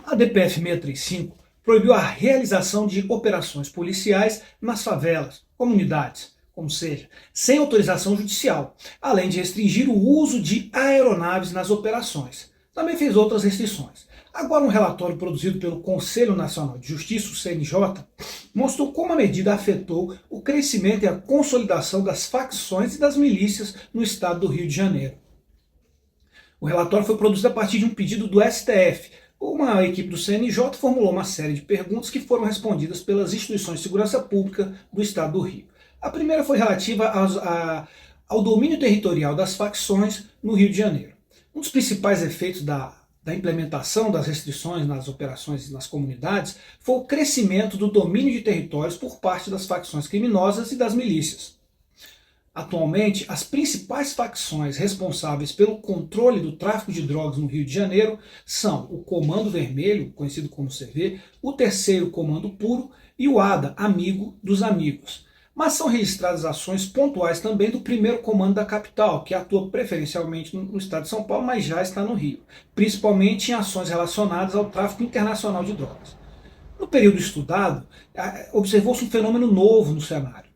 A DPF 635 proibiu a realização de operações policiais nas favelas, comunidades, como seja, sem autorização judicial, além de restringir o uso de aeronaves nas operações. Também fez outras restrições. Agora, um relatório produzido pelo Conselho Nacional de Justiça, o CNJ, mostrou como a medida afetou o crescimento e a consolidação das facções e das milícias no estado do Rio de Janeiro. O relatório foi produzido a partir de um pedido do STF. Uma equipe do CNJ formulou uma série de perguntas que foram respondidas pelas instituições de segurança pública do estado do Rio. A primeira foi relativa ao domínio territorial das facções no Rio de Janeiro. Um dos principais efeitos da implementação das restrições nas operações e nas comunidades foi o crescimento do domínio de territórios por parte das facções criminosas e das milícias. Atualmente, as principais facções responsáveis pelo controle do tráfico de drogas no Rio de Janeiro são o Comando Vermelho, conhecido como CV, o Terceiro Comando Puro e o ADA, Amigo dos Amigos. Mas são registradas ações pontuais também do Primeiro Comando da capital, que atua preferencialmente no estado de São Paulo, mas já está no Rio, principalmente em ações relacionadas ao tráfico internacional de drogas. No período estudado, observou-se um fenômeno novo no cenário: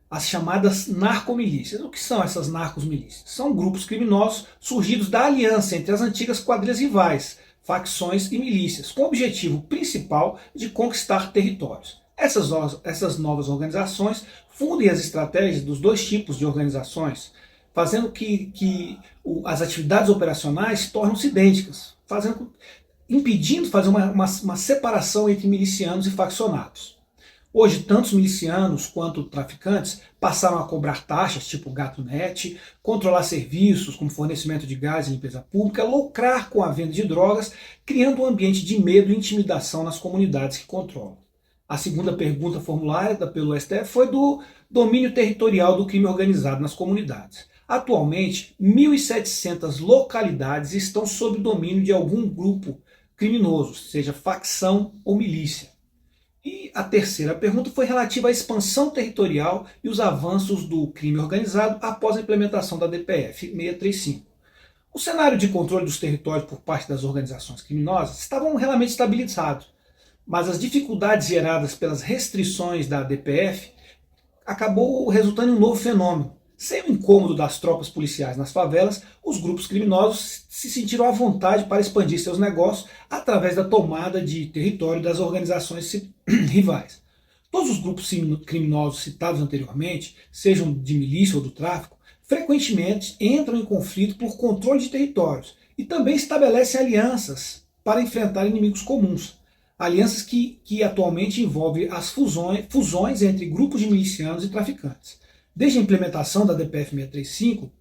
as chamadas narcomilícias. O que são essas narcomilícias? São grupos criminosos surgidos da aliança entre as antigas quadrilhas rivais, facções e milícias, com o objetivo principal de conquistar territórios. Essas novas organizações fundem as estratégias dos dois tipos de organizações, fazendo que as atividades operacionais tornem-se idênticas, impedindo fazer uma separação entre milicianos e faccionados. Hoje, tanto os milicianos quanto traficantes passaram a cobrar taxas, tipo gato net, controlar serviços como fornecimento de gás e limpeza pública, lucrar com a venda de drogas, criando um ambiente de medo e intimidação nas comunidades que controlam. A segunda pergunta formulada pelo STF foi do domínio territorial do crime organizado nas comunidades. Atualmente, 1.700 localidades estão sob domínio de algum grupo criminoso, seja facção ou milícia. E a terceira pergunta foi relativa à expansão territorial e os avanços do crime organizado após a implementação da DPF 635. O cenário de controle dos territórios por parte das organizações criminosas estavam realmente estabilizados, mas as dificuldades geradas pelas restrições da DPF acabou resultando em um novo fenômeno. Sem o incômodo das tropas policiais nas favelas, os grupos criminosos se sentiram à vontade para expandir seus negócios através da tomada de território das organizações rivais. Todos os grupos criminosos citados anteriormente, sejam de milícia ou do tráfico, frequentemente entram em conflito por controle de territórios e também estabelecem alianças para enfrentar inimigos comuns. Alianças que atualmente envolvem as fusões entre grupos de milicianos e traficantes. Desde a implementação da DPF 635,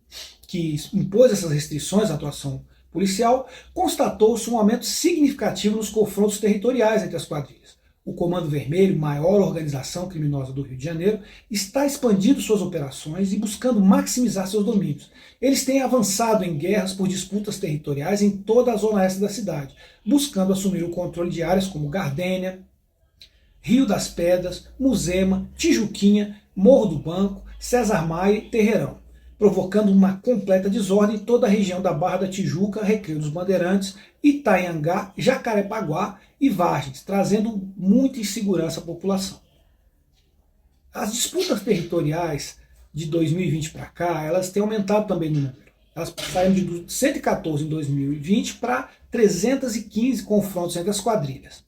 que impôs essas restrições à atuação policial, constatou-se um aumento significativo nos confrontos territoriais entre as quadrilhas. O Comando Vermelho, maior organização criminosa do Rio de Janeiro, está expandindo suas operações e buscando maximizar seus domínios. Eles têm avançado em guerras por disputas territoriais em toda a zona oeste da cidade, buscando assumir o controle de áreas como Gardênia, Rio das Pedras, Muzema, Tijuquinha, Morro do Banco, César Maia e Terreirão, provocando uma completa desordem em toda a região da Barra da Tijuca, Recreio dos Bandeirantes, Itaiangá, Jacarepaguá e Vargens, trazendo muita insegurança à população. As disputas territoriais de 2020 para cá, elas têm aumentado também no número. Elas saíram de 114 em 2020 para 315 confrontos entre as quadrilhas.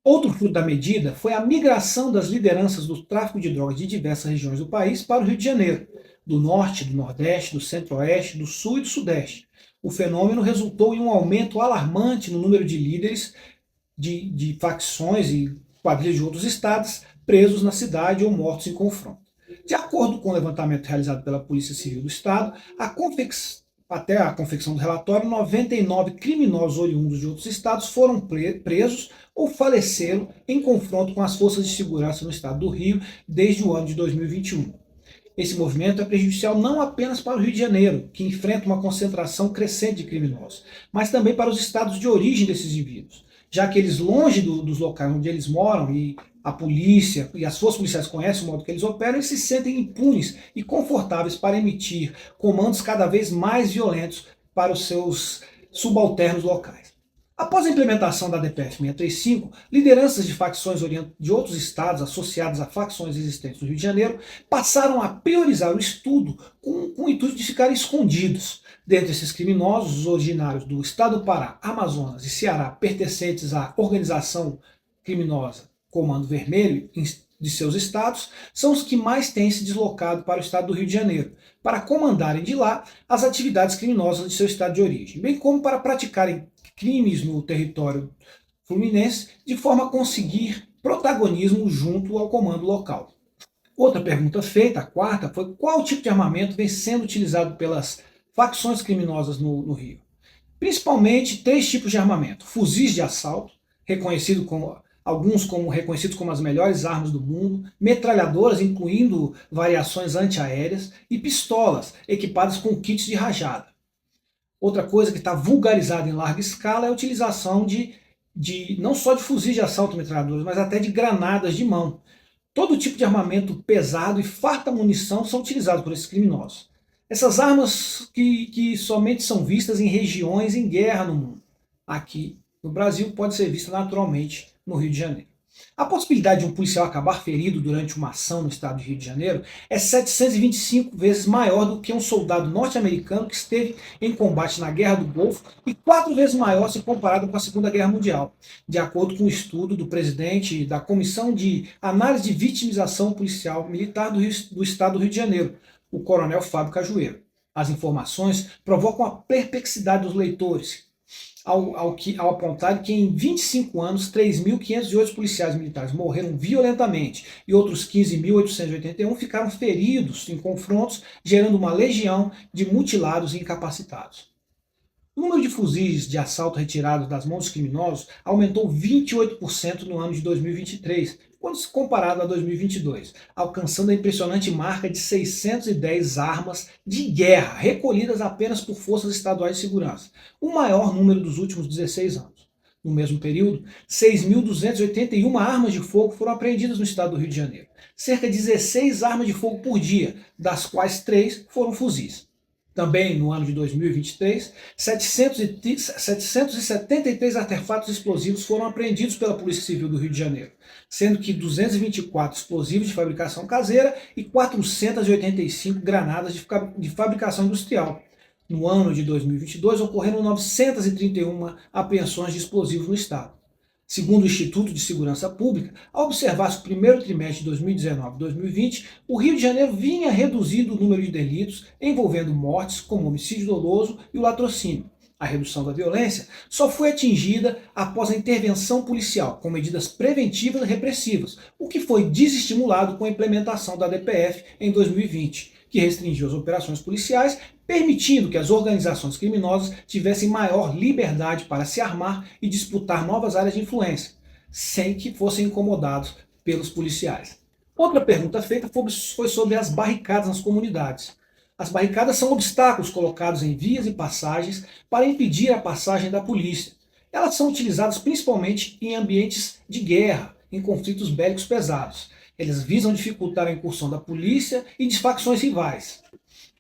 Outro fruto da medida foi a migração das lideranças do tráfico de drogas de diversas regiões do país para o Rio de Janeiro, do norte, do nordeste, do centro-oeste, do sul e do sudeste. O fenômeno resultou em um aumento alarmante no número de líderes de facções e quadrilhas de outros estados presos na cidade ou mortos em confronto. De acordo com o levantamento realizado pela Polícia Civil do Estado, até a confecção do relatório, 99 criminosos oriundos de outros estados foram presos ou faleceram em confronto com as forças de segurança no estado do Rio desde o ano de 2021. Esse movimento é prejudicial não apenas para o Rio de Janeiro, que enfrenta uma concentração crescente de criminosos, mas também para os estados de origem desses indivíduos, já que eles, longe dos locais onde eles moram, e a polícia e as forças policiais conhecem o modo que eles operam, eles se sentem impunes e confortáveis para emitir comandos cada vez mais violentos para os seus subalternos locais. Após a implementação da DPF 635, lideranças de facções de outros estados associadas a facções existentes no Rio de Janeiro passaram a priorizar o estudo com o intuito de ficarem escondidos. Dentre esses criminosos, os originários do estado do Pará, Amazonas e Ceará, pertencentes à organização criminosa Comando Vermelho de seus estados, são os que mais têm se deslocado para o estado do Rio de Janeiro, para comandarem de lá as atividades criminosas de seu estado de origem, bem como para praticarem crimes no território fluminense, de forma a conseguir protagonismo junto ao comando local. Outra pergunta feita, a quarta, foi qual tipo de armamento vem sendo utilizado pelas facções criminosas no Rio. Principalmente três tipos de armamento: fuzis de assalto, alguns como reconhecidos como as melhores armas do mundo, metralhadoras, incluindo variações antiaéreas, e pistolas, equipadas com kits de rajada. Outra coisa que está vulgarizada em larga escala é a utilização de não só de fuzis de assalto metralhadoras, mas até de granadas de mão. Todo tipo de armamento pesado e farta munição são utilizados por esses criminosos. Essas armas que somente são vistas em regiões em guerra no mundo. Aqui no Brasil pode ser vista naturalmente no Rio de Janeiro. A possibilidade de um policial acabar ferido durante uma ação no estado do Rio de Janeiro é 725 vezes maior do que um soldado norte-americano que esteve em combate na Guerra do Golfo e 4 vezes maior se comparado com a Segunda Guerra Mundial, de acordo com o estudo do presidente da Comissão de Análise de Vitimização Policial Militar do estado do Rio de Janeiro, o coronel Fábio Cajueiro. As informações provocam a perplexidade dos leitores, ao apontar que em 25 anos, 3.508 policiais militares morreram violentamente e outros 15.881 ficaram feridos em confrontos, gerando uma legião de mutilados e incapacitados. O número de fuzis de assalto retirados das mãos dos criminosos aumentou 28% no ano de 2023, quando se comparado a 2022, alcançando a impressionante marca de 610 armas de guerra recolhidas apenas por forças estaduais de segurança, o maior número dos últimos 16 anos. No mesmo período, 6.281 armas de fogo foram apreendidas no estado do Rio de Janeiro, cerca de 16 armas de fogo por dia, das quais 3 foram fuzis. Também no ano de 2023, 773 artefatos explosivos foram apreendidos pela Polícia Civil do Rio de Janeiro, sendo que 224 explosivos de fabricação caseira e 485 granadas de fabricação industrial. No ano de 2022, ocorreram 931 apreensões de explosivos no estado. Segundo o Instituto de Segurança Pública, ao observar-se o primeiro trimestre de 2019 e 2020, o Rio de Janeiro vinha reduzindo o número de delitos envolvendo mortes, como o homicídio doloso e o latrocínio. A redução da violência só foi atingida após a intervenção policial, com medidas preventivas e repressivas, o que foi desestimulado com a implementação da DPF em 2020, que restringiu as operações policiais, permitindo que as organizações criminosas tivessem maior liberdade para se armar e disputar novas áreas de influência, sem que fossem incomodados pelos policiais. Outra pergunta feita foi sobre as barricadas nas comunidades. As barricadas são obstáculos colocados em vias e passagens para impedir a passagem da polícia. Elas são utilizadas principalmente em ambientes de guerra, em conflitos bélicos pesados. Eles visam dificultar a incursão da polícia e de facções rivais.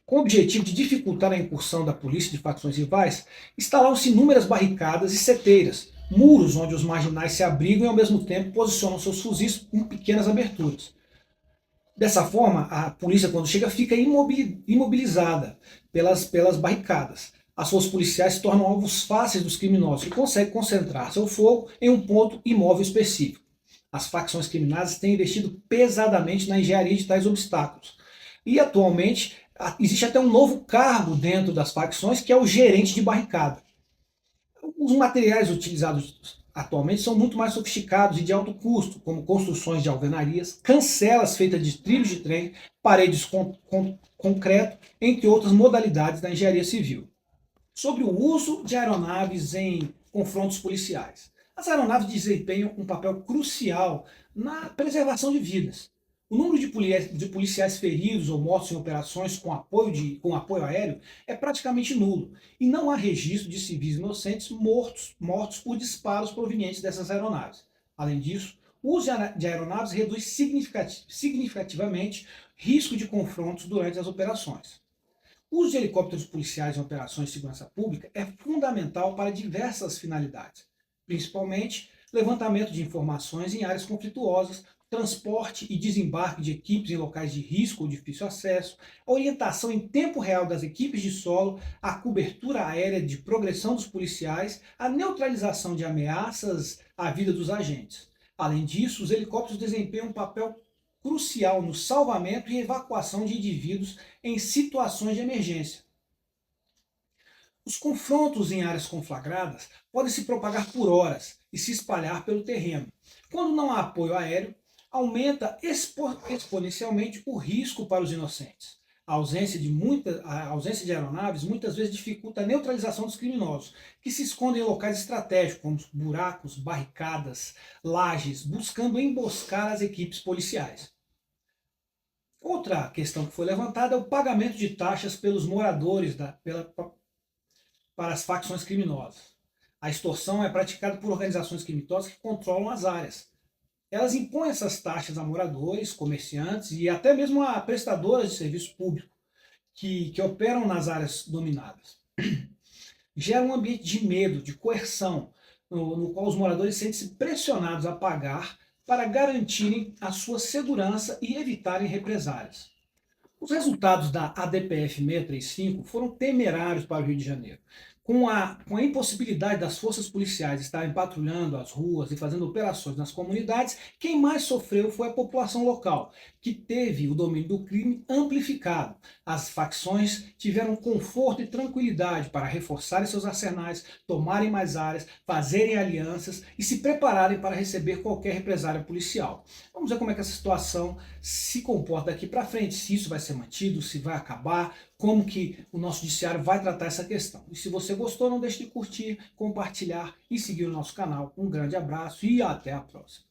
Com o objetivo de dificultar a incursão da polícia e de facções rivais, instalaram-se inúmeras barricadas e seteiras, muros onde os marginais se abrigam e ao mesmo tempo posicionam seus fuzis com pequenas aberturas. Dessa forma, a polícia, quando chega, fica imobilizada pelas barricadas. As forças policiais se tornam alvos fáceis dos criminosos, que conseguem concentrar seu fogo em um ponto imóvel específico. As facções criminosas têm investido pesadamente na engenharia de tais obstáculos. E, atualmente, existe até um novo cargo dentro das facções, que é o gerente de barricada. Os materiais utilizados atualmente são muito mais sofisticados e de alto custo, como construções de alvenarias, cancelas feitas de trilhos de trem, paredes com concreto, entre outras modalidades da engenharia civil. Sobre o uso de aeronaves em confrontos policiais. As aeronaves desempenham um papel crucial na preservação de vidas. O número de policiais feridos ou mortos em operações com apoio aéreo é praticamente nulo, e não há registro de civis inocentes mortos por disparos provenientes dessas aeronaves. Além disso, o uso de aeronaves reduz significativamente risco de confrontos durante as operações. O uso de helicópteros policiais em operações de segurança pública é fundamental para diversas finalidades, principalmente levantamento de informações em áreas conflituosas, transporte e desembarque de equipes em locais de risco ou difícil acesso, a orientação em tempo real das equipes de solo, a cobertura aérea de progressão dos policiais, a neutralização de ameaças à vida dos agentes. Além disso, os helicópteros desempenham um papel crucial no salvamento e evacuação de indivíduos em situações de emergência. Os confrontos em áreas conflagradas podem se propagar por horas e se espalhar pelo terreno. Quando não há apoio aéreo, aumenta exponencialmente o risco para os inocentes. A ausência de aeronaves muitas vezes dificulta a neutralização dos criminosos, que se escondem em locais estratégicos, como buracos, barricadas, lajes, buscando emboscar as equipes policiais. Outra questão que foi levantada é o pagamento de taxas pelos moradores para as facções criminosas. A extorsão é praticada por organizações criminosas que controlam as áreas. Elas impõem essas taxas a moradores, comerciantes e até mesmo a prestadoras de serviço público que operam nas áreas dominadas. Gera um ambiente de medo, de coerção, no qual os moradores sentem-se pressionados a pagar para garantirem a sua segurança e evitarem represálias. Os resultados da ADPF 635 foram temerários para o Rio de Janeiro. Com a impossibilidade das forças policiais estarem patrulhando as ruas e fazendo operações nas comunidades, quem mais sofreu foi a população local, que teve o domínio do crime amplificado. As facções tiveram conforto e tranquilidade para reforçarem seus arsenais, tomarem mais áreas, fazerem alianças e se prepararem para receber qualquer represália policial. Vamos ver como é que essa situação se comporta daqui para frente, se isso vai ser mantido, se vai acabar, como que o nosso judiciário vai tratar essa questão. E se você gostou, não deixe de curtir, compartilhar e seguir o nosso canal. Um grande abraço e até a próxima.